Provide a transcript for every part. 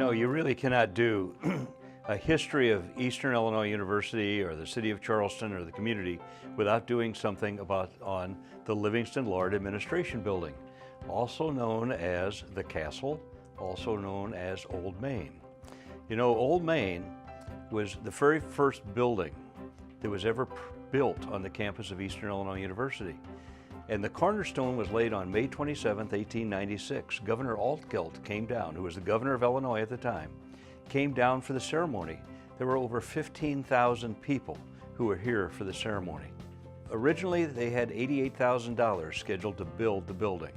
know, you really cannot do a history of Eastern Illinois University or the city of Charleston or the community without doing something on the Livingston Lord Administration Building, also known as the Castle, also known as Old Main. You know, Old Main was the very first building that was ever built on the campus of Eastern Illinois University. And the cornerstone was laid on May 27, 1896. Governor Altgeld came down, who was the governor of Illinois at the time, came down for the ceremony. There were over 15,000 people who were here for the ceremony. Originally, they had $88,000 scheduled to build the building.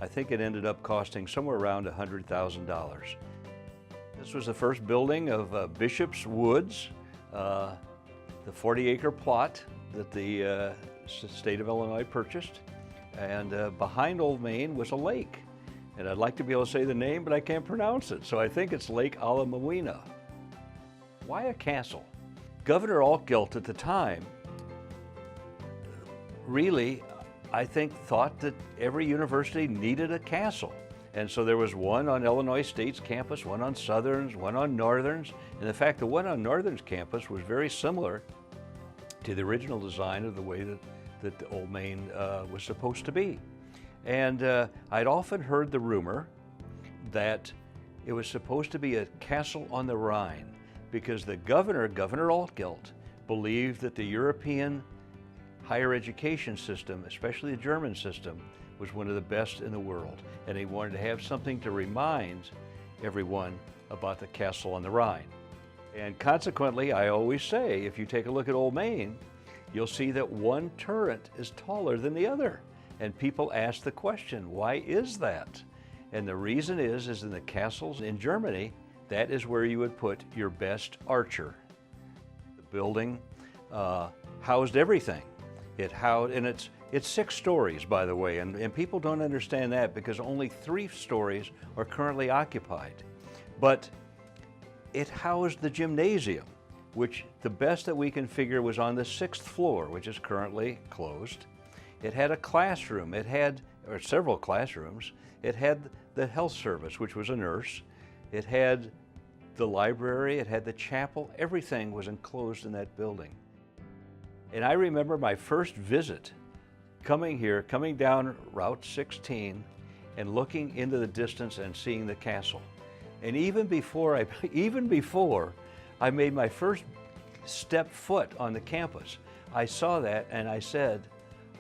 I think it ended up costing somewhere around $100,000. This was the first building of Bishop's Woods, the 40-acre plot that the state of Illinois purchased. And behind Old Main was a lake. And I'd like to be able to say the name, but I can't pronounce it. So I think it's Lake Alamoina. Why a castle? Governor Altgeld at the time really, I think, thought that every university needed a castle. And so there was one on Illinois State's campus, one on Southern's, one on Northern's. And in fact, the one on Northern's campus was very similar to the original design of the way that the Old Main was supposed to be. And I'd often heard the rumor that it was supposed to be a castle on the Rhine because the Governor Altgeld, believed that the European higher education system, especially the German system, was one of the best in the world. And he wanted to have something to remind everyone about the castle on the Rhine. And consequently, I always say, if you take a look at Old Main, you'll see that one turret is taller than the other. And people ask the question, why is that? And the reason is in the castles in Germany, that is where you would put your best archer. The building housed everything. It housed, and it's 6 stories, by the way, and people don't understand that because only 3 stories are currently occupied. But it housed the gymnasium, which the best that we can figure was on the 6th floor, which is currently closed. It had a classroom, or several classrooms. It had the health service, which was a nurse. It had the library, it had the chapel. Everything was enclosed in that building. And I remember my first visit coming here, coming down Route 16 and looking into the distance and seeing the castle. And even before I made my first step foot on the campus, I saw that and I said,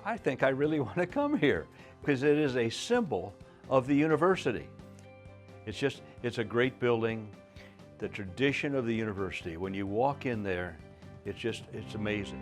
I think I really want to come here because it is a symbol of the university. It's a great building. The tradition of the university, when you walk in there, it's amazing.